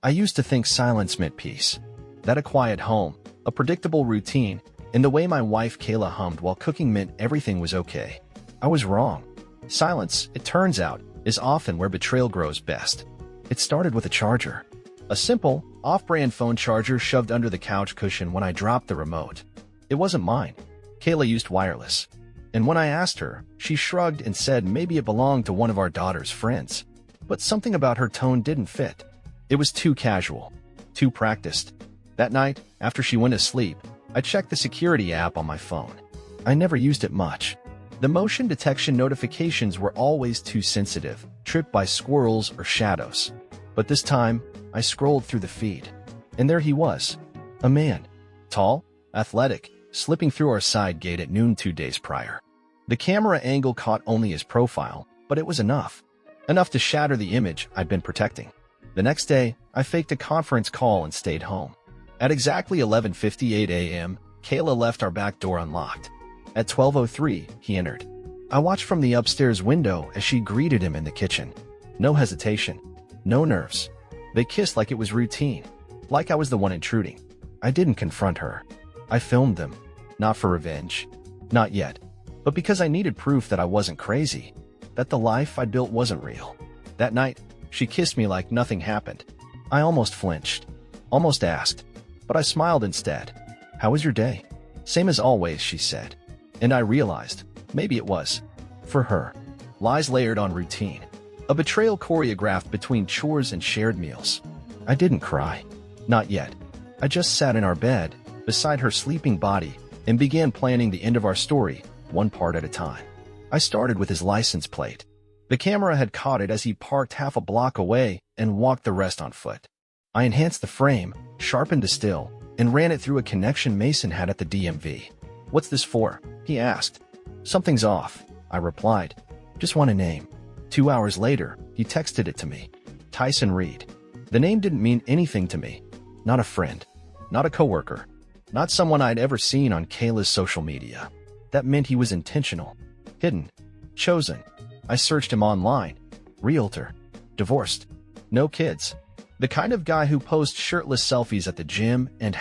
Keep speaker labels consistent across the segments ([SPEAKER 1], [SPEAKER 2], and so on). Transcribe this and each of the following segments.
[SPEAKER 1] I used to think silence meant peace. That a quiet home, a predictable routine, and the way my wife Kayla hummed while cooking meant everything was okay. I was wrong. Silence, it turns out, is often where betrayal grows best. It started with a charger. A simple, off-brand phone charger shoved under the couch cushion when I dropped the remote. It wasn't mine. Kayla used wireless. And when I asked her, she shrugged and said maybe it belonged to one of our daughter's friends. But something about her tone didn't fit. It was too casual, too practiced. That night, after she went to sleep, I checked the security app on my phone. I never used it much. The motion detection notifications were always too sensitive, tripped by squirrels or shadows. But this time, I scrolled through the feed. And there he was. A man. Tall, athletic, slipping through our side gate at noon 2 days prior. The camera angle caught only his profile, but it was enough. Enough to shatter the image I'd been protecting. The next day, I faked a conference call and stayed home. At exactly 11:58 a.m., Kayla left our back door unlocked. At 12:03, he entered. I watched from the upstairs window as she greeted him in the kitchen. No hesitation. No nerves. They kissed like it was routine. Like I was the one intruding. I didn't confront her. I filmed them. Not for revenge. Not yet. But because I needed proof that I wasn't crazy. That the life I'd built wasn't real. That night, she kissed me like nothing happened. I almost flinched. Almost asked. But I smiled instead. "How was your day?" "Same as always," she said. And I realized, maybe it was. For her. Lies layered on routine. A betrayal choreographed between chores and shared meals. I didn't cry. Not yet. I just sat in our bed, beside her sleeping body, and began planning the end of our story, one part at a time. I started with his license plate. The camera had caught it as he parked half a block away and walked the rest on foot. I enhanced the frame, sharpened the still, and ran it through a connection Mason had at the DMV. "What's this for?" he asked. "Something's off," I replied. "Just want a name." 2 hours later, he texted it to me. Tyson Reed. The name didn't mean anything to me. Not a friend. Not a coworker. Not someone I'd ever seen on Kayla's social media. That meant he was intentional. Hidden. Chosen. I searched him online. Realtor. Divorced. No kids. The kind of guy who posts shirtless selfies at the gym and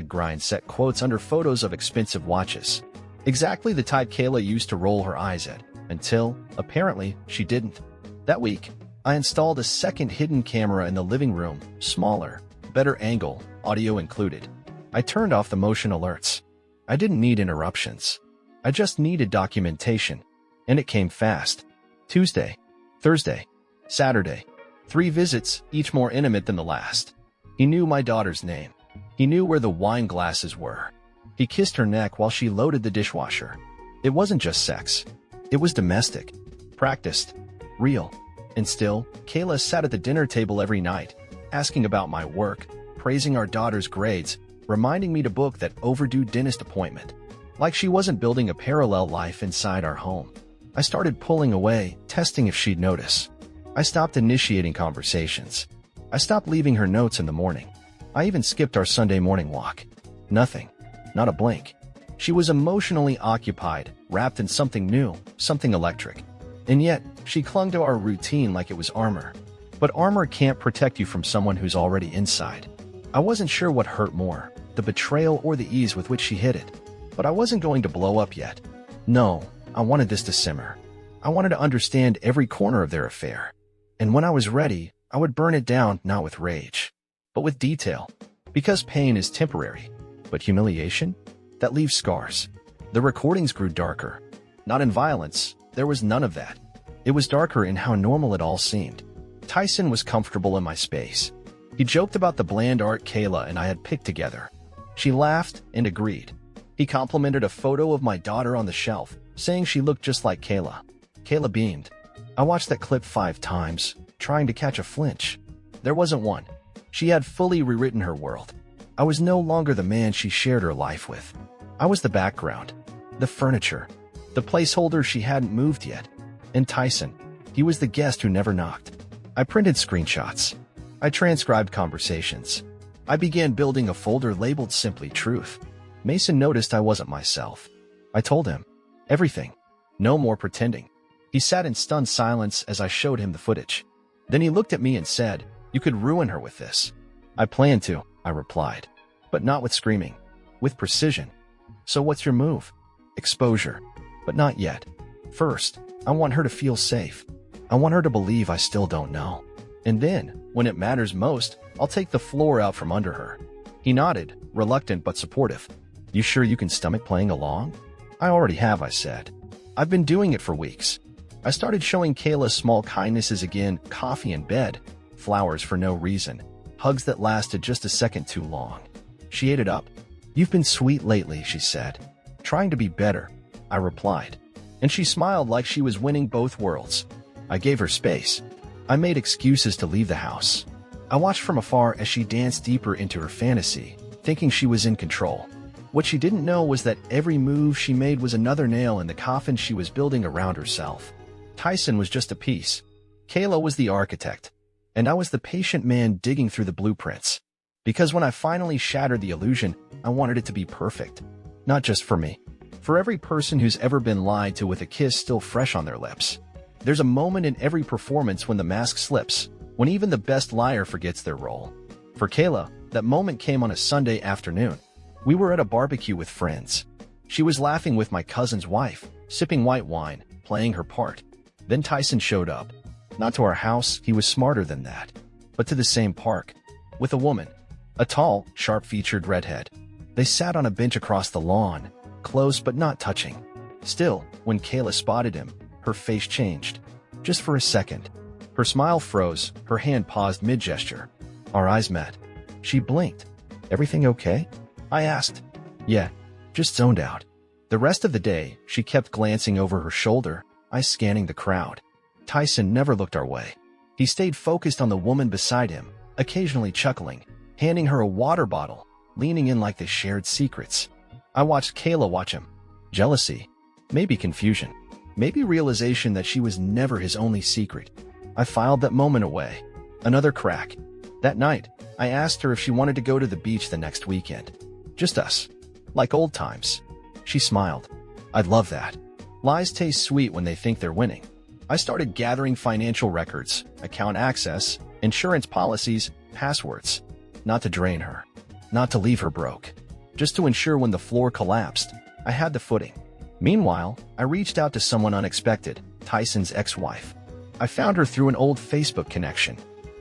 [SPEAKER 1] #grind set quotes under photos of expensive watches. Exactly the type Kayla used to roll her eyes at, until, apparently, she didn't. That week, I installed a second hidden camera in the living room, smaller, better angle, audio included. I turned off the motion alerts. I didn't need interruptions. I just needed documentation, and it came fast. Tuesday, Thursday, Saturday. 3 visits, each more intimate than the last. He knew my daughter's name. He knew where the wine glasses were. He kissed her neck while she loaded the dishwasher. It wasn't just sex. It was domestic, practiced, real. And still, Kayla sat at the dinner table every night, asking about my work, praising our daughter's grades, reminding me to book that overdue dentist appointment. Like she wasn't building a parallel life inside our home. I started pulling away, testing if she'd notice. I stopped initiating conversations. I stopped leaving her notes in the morning. I even skipped our Sunday morning walk. Nothing. Not a blink. She was emotionally occupied, wrapped in something new, something electric. And yet, she clung to our routine like it was armor. But armor can't protect you from someone who's already inside. I wasn't sure what hurt more, the betrayal or the ease with which she hid it. But I wasn't going to blow up yet. No, I wanted this to simmer. I wanted to understand every corner of their affair. And when I was ready, I would burn it down not with rage, but with detail. Because pain is temporary. But humiliation? That leaves scars. The recordings grew darker. Not in violence, there was none of that. It was darker in how normal it all seemed. Tyson was comfortable in my space. He joked about the bland art Kayla and I had picked together. She laughed and agreed. He complimented a photo of my daughter on the shelf, saying she looked just like Kayla. Kayla beamed. I watched that clip 5 times, trying to catch a flinch. There wasn't one. She had fully rewritten her world. I was no longer the man she shared her life with. I was the background, the furniture, the placeholder she hadn't moved yet. And Tyson, he was the guest who never knocked. I printed screenshots. I transcribed conversations. I began building a folder labeled Simply Truth. Mason noticed I wasn't myself. I told him. Everything. No more pretending. He sat in stunned silence as I showed him the footage. Then he looked at me and said, "You could ruin her with this." I plan to, I replied. But not with screaming. With precision. So what's your move? Exposure. But not yet. First, I want her to feel safe. I want her to believe I still don't know. And then, when it matters most, I'll take the floor out from under her. He nodded, reluctant but supportive. You sure you can stomach playing along? I already have, I said. I've been doing it for weeks. I started showing Kayla small kindnesses again, coffee in bed, flowers for no reason, hugs that lasted just a second too long. She ate it up. You've been sweet lately, she said. Trying to be better, I replied. And she smiled like she was winning both worlds. I gave her space. I made excuses to leave the house. I watched from afar as she danced deeper into her fantasy, thinking she was in control. What she didn't know was that every move she made was another nail in the coffin she was building around herself. Tyson was just a piece. Kayla was the architect, and I was the patient man digging through the blueprints. Because when I finally shattered the illusion, I wanted it to be perfect. Not just for me. For every person who's ever been lied to with a kiss still fresh on their lips. There's a moment in every performance when the mask slips, when even the best liar forgets their role. For Kayla, that moment came on a Sunday afternoon. We were at a barbecue with friends. She was laughing with my cousin's wife, sipping white wine, playing her part. Then Tyson showed up. Not to our house, he was smarter than that. But to the same park. With a woman. A tall, sharp-featured redhead. They sat on a bench across the lawn, close but not touching. Still, when Kayla spotted him, her face changed. Just for a second. Her smile froze, her hand paused mid-gesture. Our eyes met. She blinked. Everything okay? I asked. Yeah, just zoned out. The rest of the day, she kept glancing over her shoulder, eyes scanning the crowd. Tyson never looked our way. He stayed focused on the woman beside him, occasionally chuckling, handing her a water bottle, leaning in like they shared secrets. I watched Kayla watch him. Jealousy. Maybe confusion. Maybe realization that she was never his only secret. I filed that moment away. Another crack. That night, I asked her if she wanted to go to the beach the next weekend. Just us. Like old times. She smiled. I'd love that. Lies taste sweet when they think they're winning. I started gathering financial records, account access, insurance policies, passwords. Not to drain her. Not to leave her broke. Just to ensure when the floor collapsed, I had the footing. Meanwhile, I reached out to someone unexpected, Tyson's ex-wife. I found her through an old Facebook connection.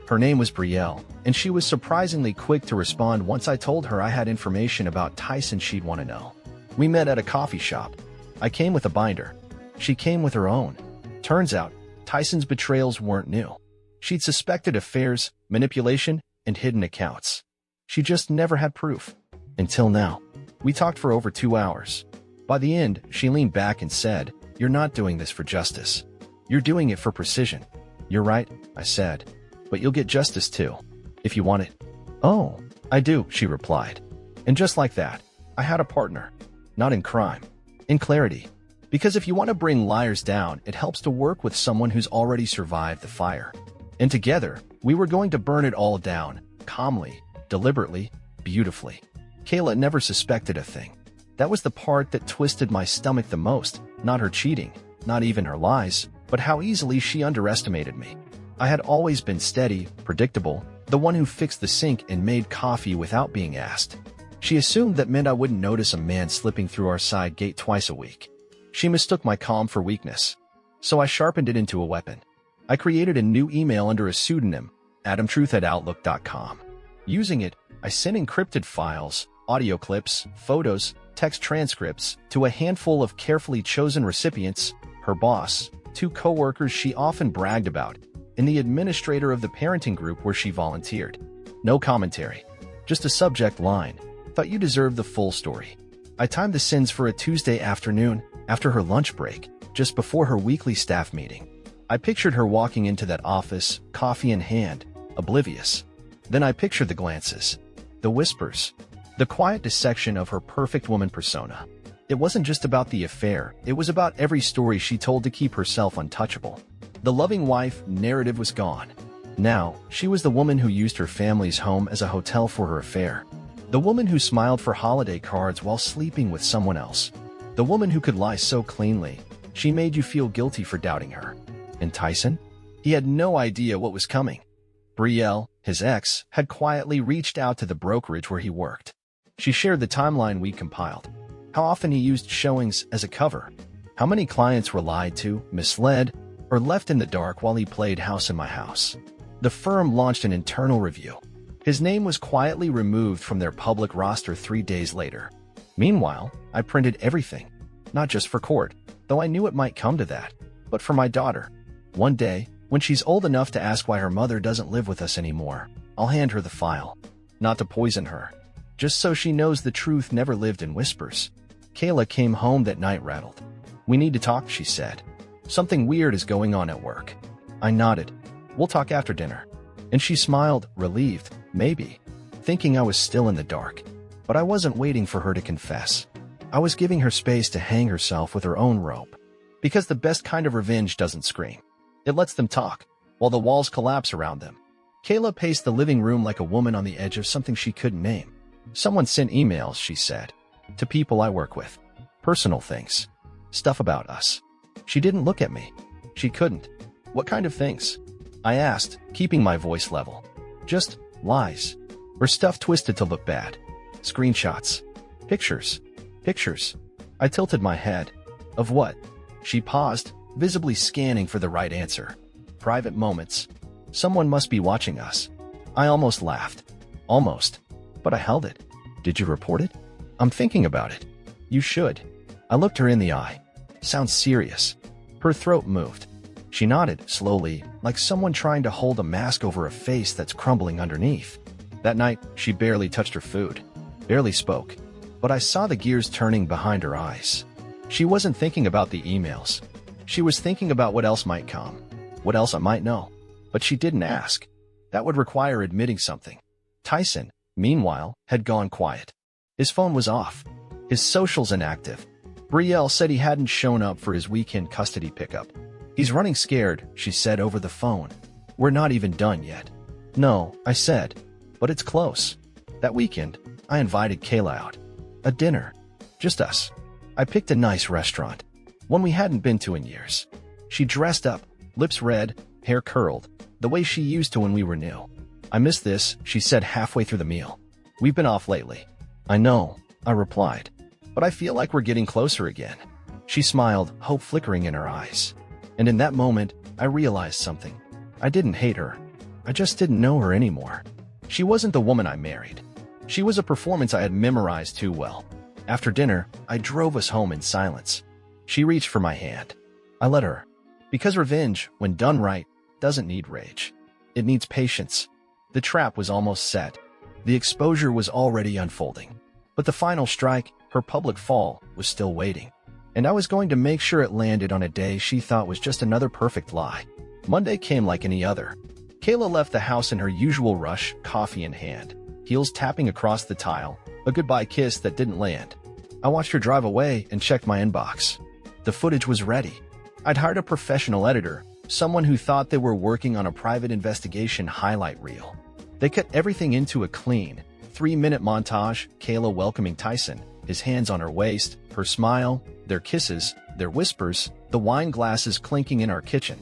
[SPEAKER 1] Her name was Brielle, and she was surprisingly quick to respond once I told her I had information about Tyson she'd want to know. We met at a coffee shop. I came with a binder. She came with her own. Turns out, Tyson's betrayals weren't new. She'd suspected affairs, manipulation, and hidden accounts. She just never had proof. Until now. We talked for over 2 hours. By the end, she leaned back and said, You're not doing this for justice. You're doing it for precision. You're right, I said. But you'll get justice too, if you want it. Oh, I do, she replied. And just like that, I had a partner. Not in crime. In clarity. Because if you want to bring liars down, it helps to work with someone who's already survived the fire. And together, we were going to burn it all down, calmly, deliberately, beautifully. Kayla never suspected a thing. That was the part that twisted my stomach the most, not her cheating, not even her lies, but how easily she underestimated me. I had always been steady, predictable, the one who fixed the sink and made coffee without being asked. She assumed that meant I wouldn't notice a man slipping through our side gate twice a week. She mistook my calm for weakness. So I sharpened it into a weapon. I created a new email under a pseudonym, adamtruth@outlook.com. Using it, I sent encrypted files, audio clips, photos, text transcripts to a handful of carefully chosen recipients, her boss, 2 coworkers she often bragged about, and the administrator of the parenting group where she volunteered. No commentary. Just a subject line. Thought you deserved the full story. I timed the sends for a Tuesday afternoon, after her lunch break, just before her weekly staff meeting. I pictured her walking into that office, coffee in hand, oblivious. Then I pictured the glances, the whispers, the quiet dissection of her perfect woman persona. It wasn't just about the affair, it was about every story she told to keep herself untouchable. The loving wife narrative was gone. Now, she was the woman who used her family's home as a hotel for her affair. The woman who smiled for holiday cards while sleeping with someone else. The woman who could lie so cleanly, she made you feel guilty for doubting her. And Tyson? He had no idea what was coming. Brielle, his ex, had quietly reached out to the brokerage where he worked. She shared the timeline we compiled. How often he used showings as a cover. How many clients were lied to, misled, or left in the dark while he played house in my house. The firm launched an internal review. His name was quietly removed from their public roster 3 days later. Meanwhile, I printed everything. Not just for court, though I knew it might come to that, but for my daughter. One day, when she's old enough to ask why her mother doesn't live with us anymore, I'll hand her the file. Not to poison her, just so she knows the truth never lived in whispers. Kayla came home that night rattled. "We need to talk," she said. "Something weird is going on at work." I nodded. "We'll talk after dinner." And she smiled, relieved, maybe, thinking I was still in the dark. But I wasn't waiting for her to confess. I was giving her space to hang herself with her own rope. Because the best kind of revenge doesn't scream. It lets them talk, while the walls collapse around them. Kayla paced the living room like a woman on the edge of something she couldn't name. "Someone sent emails," she said, "to people I work with. Personal things. Stuff about us." She didn't look at me. She couldn't. "What kind of things?" I asked, keeping my voice level. "Just lies. Or stuff twisted to look bad. Screenshots. Pictures. Pictures." I tilted my head. "Of what?" She paused, visibly scanning for the right answer. "Private moments. Someone must be watching us." I almost laughed. Almost. But I held it. "Did you report it?" "I'm thinking about it." "You should." I looked her in the eye. "Sounds serious." Her throat moved. She nodded, slowly, like someone trying to hold a mask over a face that's crumbling underneath. That night, she barely touched her food. Barely spoke. But I saw the gears turning behind her eyes. She wasn't thinking about the emails. She was thinking about what else might come. What else I might know. But she didn't ask. That would require admitting something. Tyson, meanwhile, had gone quiet. His phone was off. His socials inactive. Brielle said he hadn't shown up for his weekend custody pickup. "He's running scared," she said over the phone. "We're not even done yet." "No," I said. "But it's close." That weekend, I invited Kayla out. A dinner. Just us. I picked a nice restaurant. One we hadn't been to in years. She dressed up, lips red, hair curled, the way she used to when we were new. "I miss this," she said halfway through the meal. "We've been off lately." "I know," I replied. "But I feel like we're getting closer again." She smiled, hope flickering in her eyes. And in that moment, I realized something. I didn't hate her. I just didn't know her anymore. She wasn't the woman I married. She was a performance I had memorized too well. After dinner, I drove us home in silence. She reached for my hand. I let her. Because revenge, when done right, doesn't need rage. It needs patience. The trap was almost set. The exposure was already unfolding. But the final strike, her public fall, was still waiting. And I was going to make sure it landed on a day she thought was just another perfect lie. Monday came like any other. Kayla left the house in her usual rush, coffee in hand, heels tapping across the tile, a goodbye kiss that didn't land. I watched her drive away and checked my inbox. The footage was ready. I'd hired a professional editor, someone who thought they were working on a private investigation highlight reel. They cut everything into a clean, 3-minute montage, Kayla welcoming Tyson, his hands on her waist, her smile, their kisses, their whispers, the wine glasses clinking in our kitchen.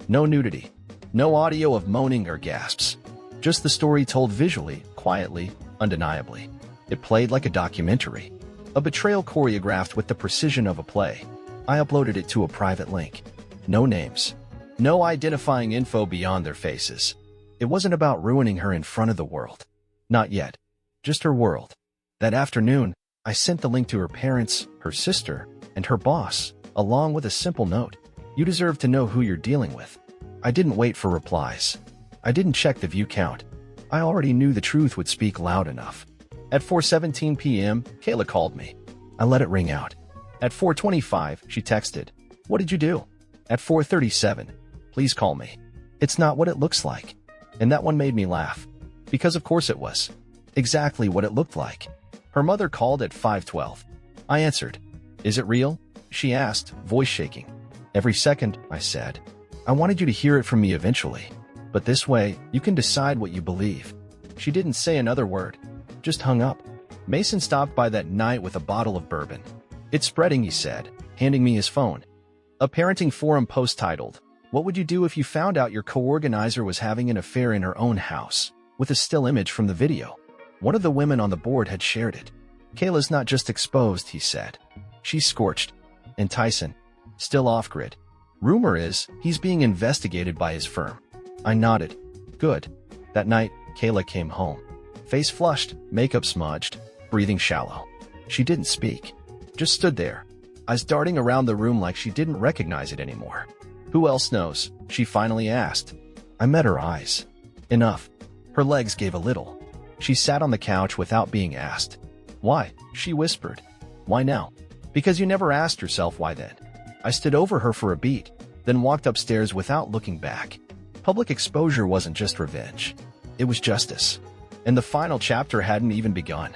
[SPEAKER 1] No nudity. No audio of moaning or gasps. Just the story told visually, quietly, undeniably. It played like a documentary. A betrayal choreographed with the precision of a play. I uploaded it to a private link. No names. No identifying info beyond their faces. It wasn't about ruining her in front of the world. Not yet. Just her world. That afternoon, I sent the link to her parents, her sister, and her boss, along with a simple note. "You deserve to know who you're dealing with." I didn't wait for replies. I didn't check the view count. I already knew the truth would speak loud enough. At 4:17 p.m., Kayla called me. I let it ring out. At 4:25, she texted, "What did you do?" At 4:37, "Please call me." It's not what it looks like. And that one made me laugh. Because of course it was. Exactly what it looked like. Her mother called at 5:12. I answered. "Is it real?" she asked, voice shaking. "Every second," I said. "I wanted you to hear it from me eventually. But this way, you can decide what you believe." She didn't say another word. Just hung up. Mason stopped by that night with a bottle of bourbon. "It's spreading," he said, handing me his phone. A parenting forum post titled, "What would you do if you found out your co-organizer was having an affair in her own house?" with a still image from the video. One of the women on the board had shared it. "Kayla's not just exposed," he said. "She's scorched. And Tyson, still off-grid. Rumor is he's being investigated by his firm." I nodded. "Good." That night, Kayla came home. Face flushed, makeup smudged, breathing shallow. She didn't speak. Just stood there, eyes darting around the room like she didn't recognize it anymore. "Who else knows?" she finally asked. I met her eyes. Enough. Her legs gave a little. She sat on the couch without being asked. "Why?" she whispered. "Why now?" "Because you never asked yourself why then." I stood over her for a beat, then walked upstairs without looking back. Public exposure wasn't just revenge. It was justice. And the final chapter hadn't even begun.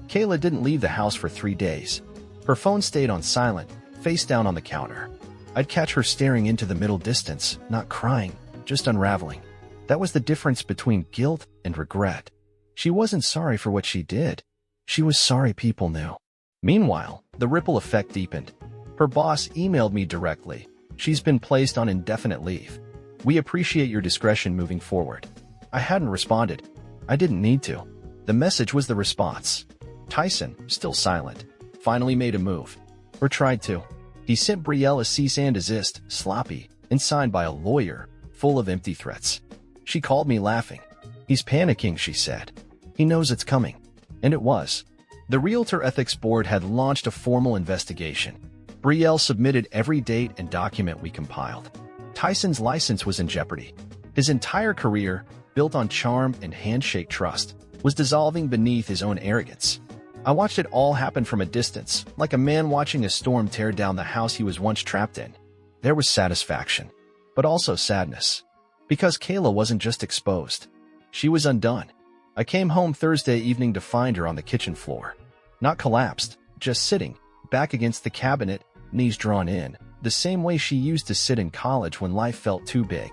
[SPEAKER 1] Kayla didn't leave the house for 3 days. Her phone stayed on silent, face down on the counter. I'd catch her staring into the middle distance, not crying, just unraveling. That was the difference between guilt and regret. She wasn't sorry for what she did. She was sorry people knew. Meanwhile, the ripple effect deepened. Her boss emailed me directly. "She's been placed on indefinite leave. We appreciate your discretion moving forward." I hadn't responded. I didn't need to. The message was the response. Tyson, still silent, finally made a move. Or tried to. He sent Brielle a cease and desist, sloppy, and signed by a lawyer, full of empty threats. She called me laughing. "He's panicking," she said. "He knows it's coming." And it was. The Realtor Ethics Board had launched a formal investigation. Brielle submitted every date and document we compiled. Tyson's license was in jeopardy. His entire career, built on charm and handshake trust, was dissolving beneath his own arrogance. I watched it all happen from a distance, like a man watching a storm tear down the house he was once trapped in. There was satisfaction, but also sadness. Because Kayla wasn't just exposed. She was undone. I came home Thursday evening to find her on the kitchen floor. Not collapsed, just sitting, back against the cabinet, knees drawn in, the same way she used to sit in college when life felt too big.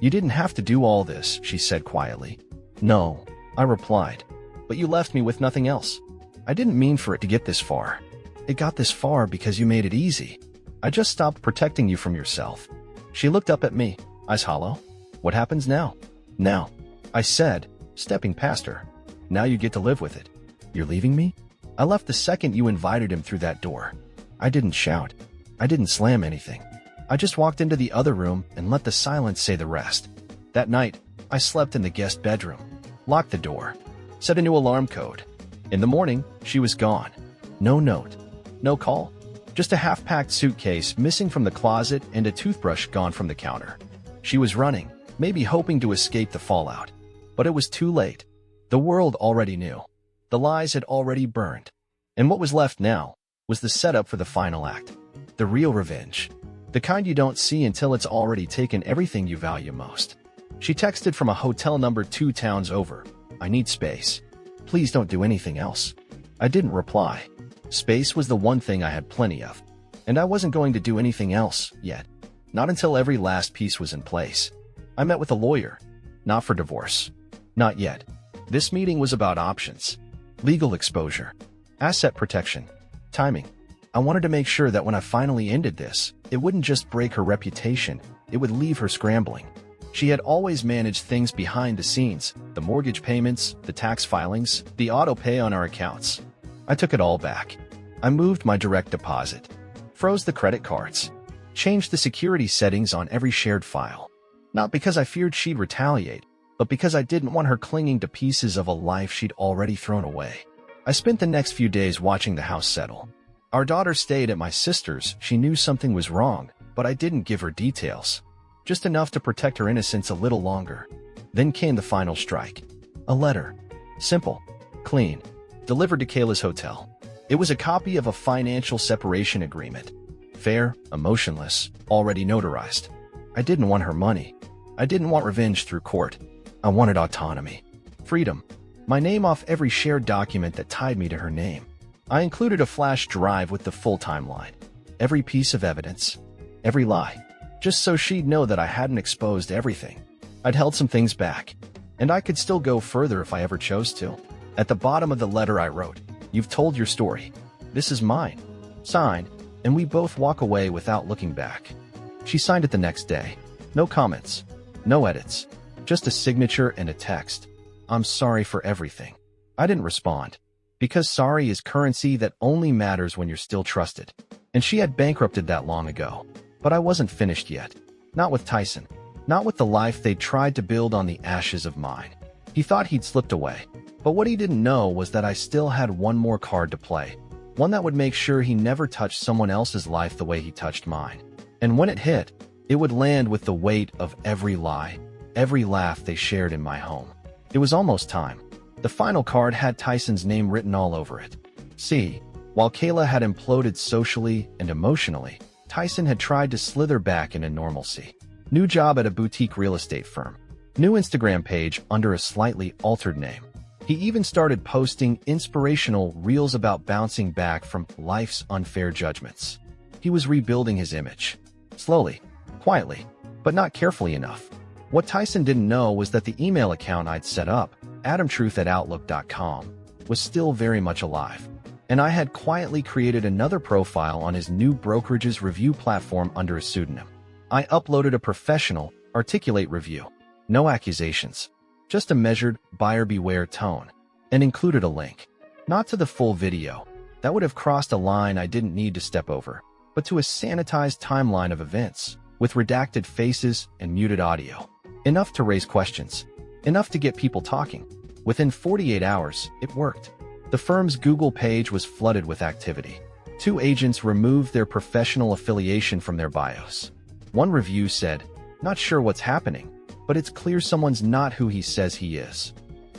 [SPEAKER 1] "You didn't have to do all this," she said quietly. "No," I replied, "but you left me with nothing else. I didn't mean for it to get this far. It got this far because you made it easy. I just stopped protecting you from yourself." She looked up at me, eyes hollow. "What happens now?" "Now," I said, stepping past her. "Now you get to live with it." "You're leaving me?" "I left the second you invited him through that door." I didn't shout. I didn't slam anything. I just walked into the other room and let the silence say the rest. That night, I slept in the guest bedroom, locked the door, set a new alarm code. In the morning, she was gone. No note, no call, just a half-packed suitcase missing from the closet and a toothbrush gone from the counter. She was running, maybe hoping to escape the fallout. But it was too late. The world already knew. The lies had already burned. And what was left now was the setup for the final act. The real revenge. The kind you don't see until it's already taken everything you value most. She texted from a hotel number 2 towns over. "I need space. Please don't do anything else." I didn't reply. Space was the one thing I had plenty of. And I wasn't going to do anything else, yet. Not until every last piece was in place. I met with a lawyer. Not for divorce. Not yet. This meeting was about options. Legal exposure. Asset protection. Timing. I wanted to make sure that when I finally ended this, it wouldn't just break her reputation, it would leave her scrambling. She had always managed things behind the scenes, the mortgage payments, the tax filings, the auto pay on our accounts. I took it all back. I moved my direct deposit, froze the credit cards, changed the security settings on every shared file. Not because I feared she'd retaliate, but because I didn't want her clinging to pieces of a life she'd already thrown away. I spent the next few days watching the house settle. Our daughter stayed at my sister's. She knew something was wrong, but I didn't give her details. Just enough to protect her innocence a little longer. Then came the final strike. A letter. Simple. Clean. Delivered to Kayla's hotel. It was a copy of a financial separation agreement. Fair, emotionless, already notarized. I didn't want her money. I didn't want revenge through court. I wanted autonomy. Freedom. My name off every shared document that tied me to her name. I included a flash drive with the full timeline. Every piece of evidence. Every lie. Just so she'd know that I hadn't exposed everything. I'd held some things back. And I could still go further if I ever chose to. At the bottom of the letter I wrote, "You've told your story. This is mine." Signed, and we both walk away without looking back. She signed it the next day. No comments. No edits. Just a signature and a text. I'm sorry for everything. I didn't respond. Because sorry is currency that only matters when you're still trusted. And she had bankrupted that long ago. But I wasn't finished yet. Not with Tyson. Not with the life they'd tried to build on the ashes of mine. He thought he'd slipped away. But what he didn't know was that I still had one more card to play. One that would make sure he never touched someone else's life the way he touched mine. And when it hit, it would land with the weight of every lie, every laugh they shared in my home. It was almost time. The final card had Tyson's name written all over it. See, while Kayla had imploded socially and emotionally, Tyson had tried to slither back into normalcy. New job at a boutique real estate firm. New Instagram page under a slightly altered name. He even started posting inspirational reels about bouncing back from life's unfair judgments. He was rebuilding his image. Slowly, quietly, but not carefully enough. What Tyson didn't know was that the email account I'd set up, adamtruth@outlook.com, was still very much alive. And I had quietly created another profile on his new brokerage's review platform under a pseudonym. I uploaded a professional, articulate review. No accusations. Just a measured, buyer beware tone. And included a link. Not to the full video. That would have crossed a line I didn't need to step over. But to a sanitized timeline of events, with redacted faces and muted audio. Enough to raise questions. Enough to get people talking. Within 48 hours, it worked. The firm's Google page was flooded with activity. 2 agents removed their professional affiliation from their bios. One review said, "Not sure what's happening, but it's clear someone's not who he says he is."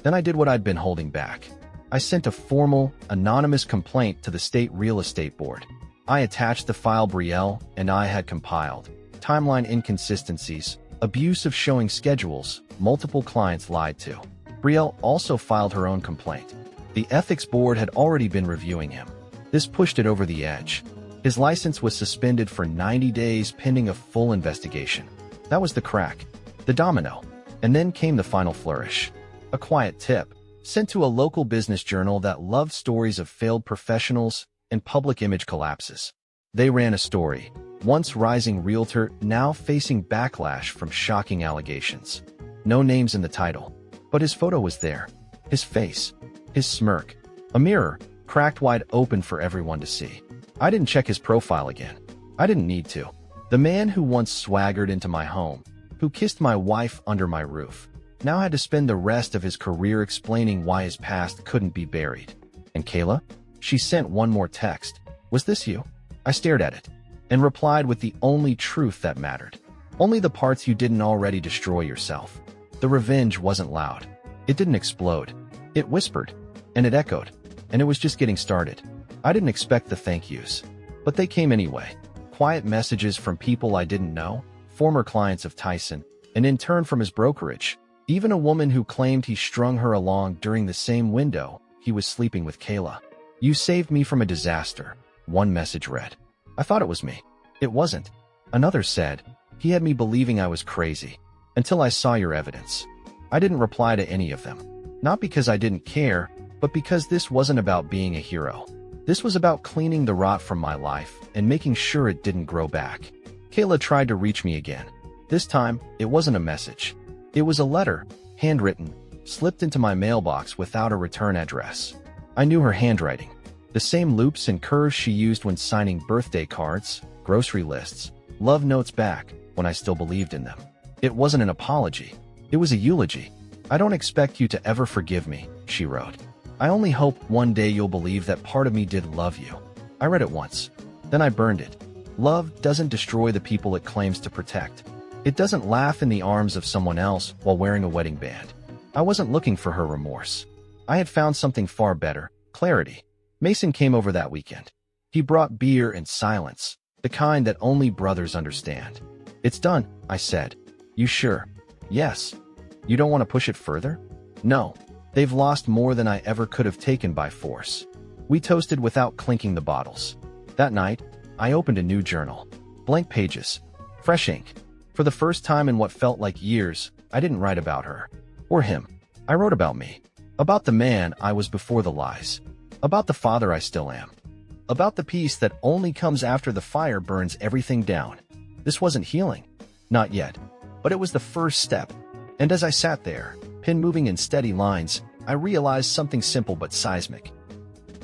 [SPEAKER 1] Then I did what I'd been holding back. I sent a formal, anonymous complaint to the State Real Estate Board. I attached the file Brielle and I had compiled. Timeline inconsistencies, abuse of showing schedules, multiple clients lied to. Brielle also filed her own complaint. The ethics board had already been reviewing him. This pushed it over the edge. His license was suspended for 90 days pending a full investigation. That was the crack, the domino. And then came the final flourish. A quiet tip, sent to a local business journal that loved stories of failed professionals and public image collapses. They ran a story, once rising realtor, now facing backlash from shocking allegations. No names in the title, but his photo was there. His face, his smirk, a mirror, cracked wide open for everyone to see. I didn't check his profile again. I didn't need to. The man who once swaggered into my home, who kissed my wife under my roof, now had to spend the rest of his career explaining why his past couldn't be buried. And Kayla? She sent one more text. "Was this you?" I stared at it, and replied with the only truth that mattered. Only the parts you didn't already destroy yourself. The revenge wasn't loud. It didn't explode. It whispered, and it echoed, and it was just getting started. I didn't expect the thank yous, but they came anyway. Quiet messages from people I didn't know, former clients of Tyson, and in turn from his brokerage. Even a woman who claimed he strung her along during the same window he was sleeping with Kayla. "You saved me from a disaster," one message read. I thought it was me. It wasn't. Another said, "He had me believing I was crazy, until I saw your evidence." I didn't reply to any of them. Not because I didn't care, but because this wasn't about being a hero. This was about cleaning the rot from my life and making sure it didn't grow back. Kayla tried to reach me again. This time, it wasn't a message. It was a letter, handwritten, slipped into my mailbox without a return address. I knew her handwriting. The same loops and curves she used when signing birthday cards, grocery lists, love notes back when I still believed in them. It wasn't an apology. It was a eulogy. "I don't expect you to ever forgive me," she wrote. "I only hope one day you'll believe that part of me did love you." I read it once. Then I burned it. Love doesn't destroy the people it claims to protect. It doesn't laugh in the arms of someone else while wearing a wedding band. I wasn't looking for her remorse. I had found something far better, clarity. Mason came over that weekend. He brought beer and silence, the kind that only brothers understand. "It's done," I said. "You sure?" "Yes." "You don't want to push it further?" "No. They've lost more than I ever could have taken by force." We toasted without clinking the bottles. That night, I opened a new journal. Blank pages. Fresh ink. For the first time in what felt like years, I didn't write about her. Or him. I wrote about me. About the man I was before the lies. About the father I still am. About the peace that only comes after the fire burns everything down. This wasn't healing. Not yet. But it was the first step. And as I sat there, pen moving in steady lines, I realized something simple but seismic.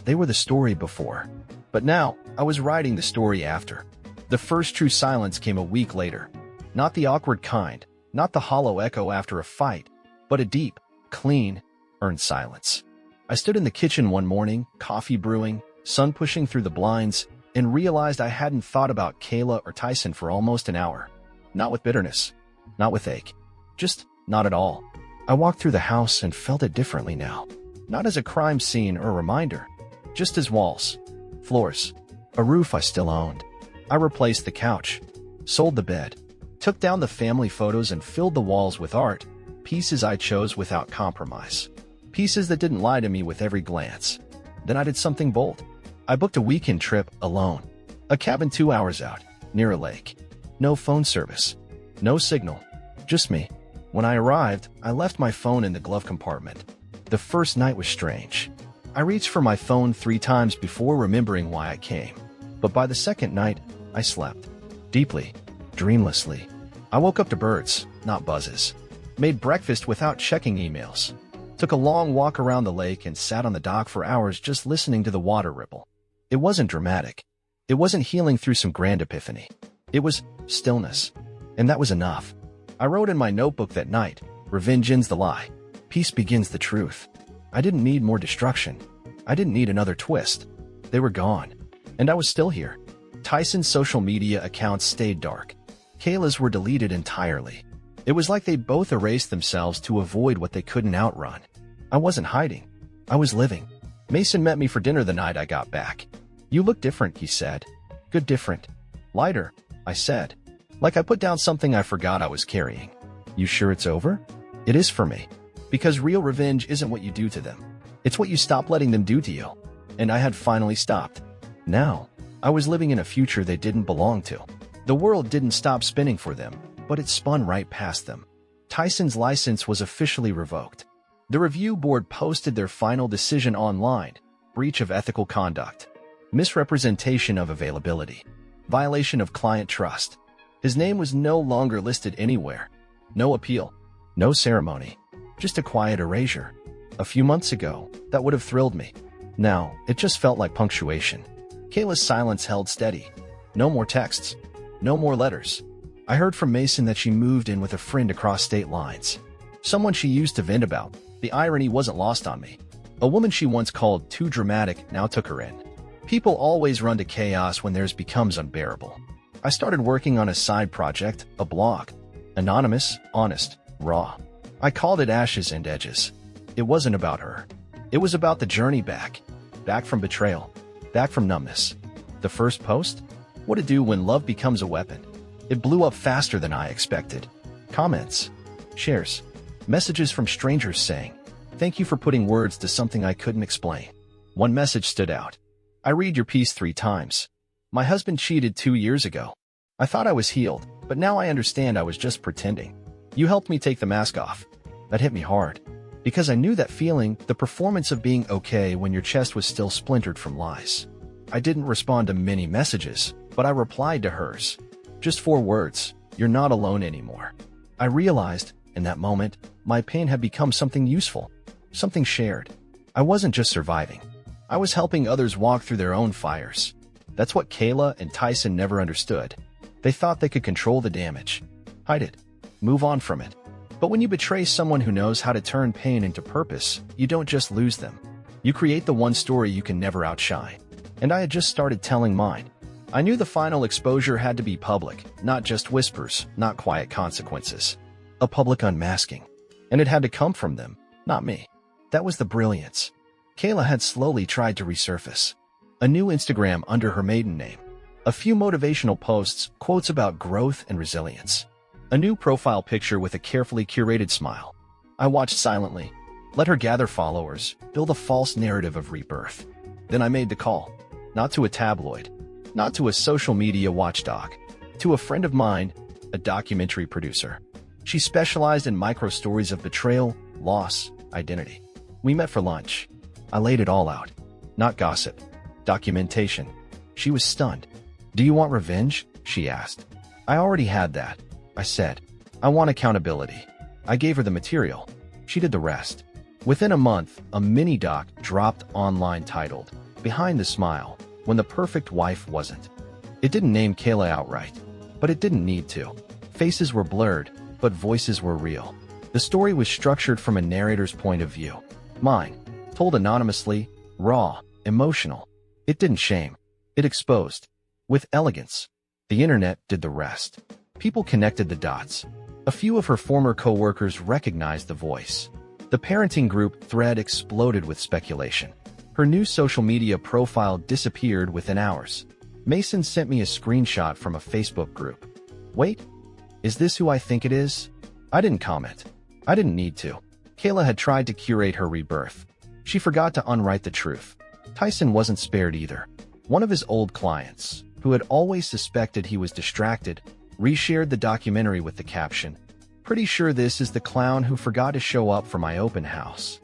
[SPEAKER 1] They were the story before, but now I was writing the story after. The first true silence came a week later. Not the awkward kind, not the hollow echo after a fight, but a deep, clean, earned silence. I stood in the kitchen one morning, coffee brewing, sun pushing through the blinds, and realized I hadn't thought about Kayla or Tyson for almost an hour. Not with bitterness, not with ache, just not at all. I walked through the house and felt it differently now. Not as a crime scene or a reminder, just as walls, floors, a roof I still owned. I replaced the couch, sold the bed, took down the family photos and filled the walls with art, pieces I chose without compromise. Pieces that didn't lie to me with every glance. Then I did something bold. I booked a weekend trip alone. A cabin 2 hours out, near a lake. No phone service. No signal. Just me. When I arrived, I left my phone in the glove compartment. The first night was strange. I reached for my phone 3 times before remembering why I came. But by the second night, I slept. Deeply. Dreamlessly. I woke up to birds, not buzzes. Made breakfast without checking emails. Took a long walk around the lake and sat on the dock for hours just listening to the water ripple. It wasn't dramatic. It wasn't healing through some grand epiphany. It was stillness. And that was enough. I wrote in my notebook that night, "Revenge ends the lie. Peace begins the truth." I didn't need more destruction. I didn't need another twist. They were gone. And I was still here. Tyson's social media accounts stayed dark. Kayla's were deleted entirely. It was like they both erased themselves to avoid what they couldn't outrun. I wasn't hiding. I was living. Mason met me for dinner the night I got back. "You look different," he said. "Good different." "Lighter," I said. Like I put down something I forgot I was carrying. "You sure it's over?" "It is for me. Because real revenge isn't what you do to them. It's what you stop letting them do to you." And I had finally stopped. Now, I was living in a future they didn't belong to. The world didn't stop spinning for them, but it spun right past them. Tyson's license was officially revoked. The review board posted their final decision online: breach of ethical conduct, misrepresentation of availability, violation of client trust. His name was no longer listed anywhere. No appeal, no ceremony, just a quiet erasure. A few months ago, that would have thrilled me. Now, it just felt like punctuation. Kayla's silence held steady. No more texts. No more letters. I heard from Mason that she moved in with a friend across state lines. Someone she used to vent about. The irony wasn't lost on me. A woman she once called too dramatic now took her in. People always run to chaos when theirs becomes unbearable. I started working on a side project, a blog. Anonymous, honest, raw. I called it Ashes and Edges. It wasn't about her. It was about the journey back. Back from betrayal. Back from numbness. The first post? What to do when love becomes a weapon. It blew up faster than I expected. Comments. Shares. Messages from strangers saying, "Thank you for putting words to something I couldn't explain." One message stood out. "I read your piece 3 times. My husband cheated 2 years ago. I thought I was healed, but now I understand I was just pretending. You helped me take the mask off." That hit me hard. Because I knew that feeling, the performance of being okay when your chest was still splintered from lies. I didn't respond to many messages, but I replied to hers. Just 4 words: "You're not alone anymore." I realized, in that moment, my pain had become something useful, something shared. I wasn't just surviving. I was helping others walk through their own fires. That's what Kayla and Tyson never understood. They thought they could control the damage, hide it, move on from it. But when you betray someone who knows how to turn pain into purpose, you don't just lose them. You create the one story you can never outshine. And I had just started telling mine. I knew the final exposure had to be public, not just whispers, not quiet consequences. A public unmasking. And it had to come from them, not me. That was the brilliance. Kayla had slowly tried to resurface. A new Instagram under her maiden name. A few motivational posts, quotes about growth and resilience. A new profile picture with a carefully curated smile. I watched silently, let her gather followers, build a false narrative of rebirth. Then I made the call. Not to a tabloid, not to a social media watchdog, to a friend of mine, a documentary producer. She specialized in micro-stories of betrayal, loss, identity. We met for lunch. I laid it all out. Not gossip. Documentation. She was stunned. "Do you want revenge?" she asked. "I already had that," I said. "I want accountability." I gave her the material. She did the rest. Within a month, a mini-doc dropped online titled, Behind the Smile, When the Perfect Wife Wasn't. It didn't name Kayla outright, but it didn't need to. Faces were blurred, but voices were real. The story was structured from a narrator's point of view. Mine, told anonymously, raw, emotional. It didn't shame. It exposed. With elegance. The internet did the rest. People connected the dots. A few of her former co-workers recognized the voice. The parenting group thread exploded with speculation. Her new social media profile disappeared within hours. Mason sent me a screenshot from a Facebook group. Wait, is this who I think it is? I didn't comment. I didn't need to. Kayla had tried to curate her rebirth. She forgot to unwrite the truth. Tyson wasn't spared either. One of his old clients, who had always suspected he was distracted, reshared the documentary with the caption, "Pretty sure this is the clown who forgot to show up for my open house."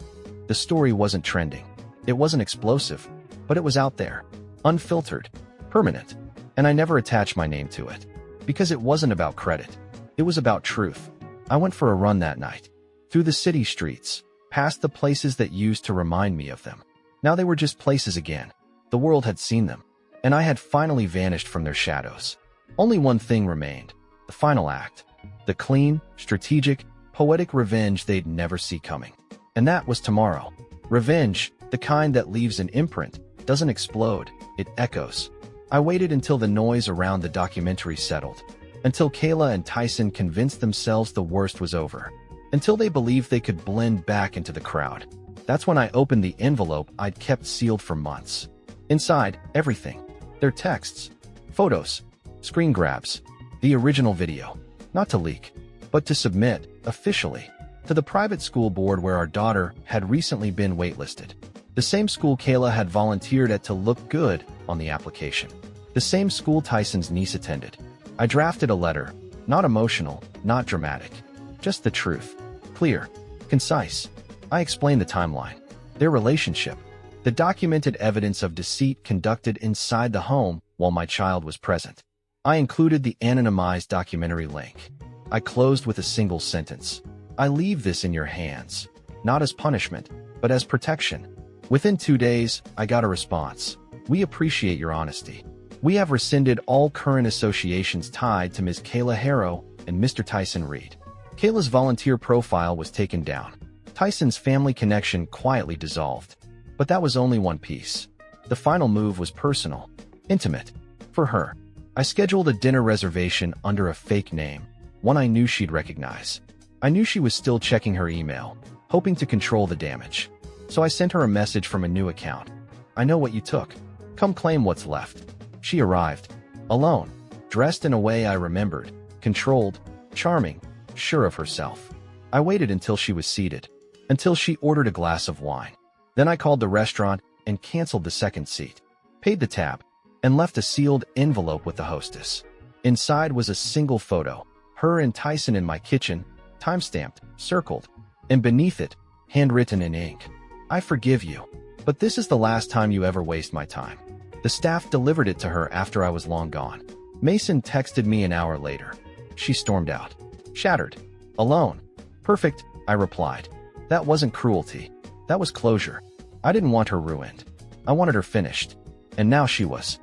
[SPEAKER 1] The story wasn't trending. It wasn't explosive, but it was out there, unfiltered, permanent, and I never attached my name to it. Because it wasn't about credit. It was about truth. I went for a run that night. Through the city streets, past the places that used to remind me of them. Now they were just places again. The world had seen them, and I had finally vanished from their shadows. Only one thing remained, the final act. The clean, strategic, poetic revenge they'd never see coming. And that was tomorrow. Revenge, the kind that leaves an imprint, doesn't explode, it echoes. I waited until the noise around the documentary settled. Until Kayla and Tyson convinced themselves the worst was over. Until they believed they could blend back into the crowd. That's when I opened the envelope I'd kept sealed for months. Inside, everything. Their texts, photos, screen grabs, the original video. Not to leak, but to submit, officially, to the private school board where our daughter had recently been waitlisted. The same school Kayla had volunteered at to look good on the application. The same school Tyson's niece attended. I drafted a letter, not emotional, not dramatic. Just the truth. Clear. Concise. I explained the timeline. Their relationship. The documented evidence of deceit conducted inside the home while my child was present. I included the anonymized documentary link. I closed with a single sentence. I leave this in your hands. Not as punishment, but as protection. Within 2 days, I got a response. We appreciate your honesty. We have rescinded all current associations tied to Ms. Kayla Harrow and Mr. Tyson Reed. Kayla's volunteer profile was taken down. Tyson's family connection quietly dissolved. But that was only one piece. The final move was personal, intimate. For her, I scheduled a dinner reservation under a fake name, one I knew she'd recognize. I knew she was still checking her email, hoping to control the damage. So I sent her a message from a new account. I know what you took. Come claim what's left. She arrived. Alone. Dressed in a way I remembered. Controlled. Charming. Sure of herself. I waited until she was seated. Until she ordered a glass of wine. Then I called the restaurant and canceled the second seat. Paid the tab. And left a sealed envelope with the hostess. Inside was a single photo. Her and Tyson in my kitchen. Time-stamped. Circled. And beneath it, handwritten in ink. I forgive you. But this is the last time you ever waste my time. The staff delivered it to her after I was long gone. Mason texted me an hour later. She stormed out. Shattered. Alone. Perfect, I replied. That wasn't cruelty. That was closure. I didn't want her ruined. I wanted her finished. And now she was.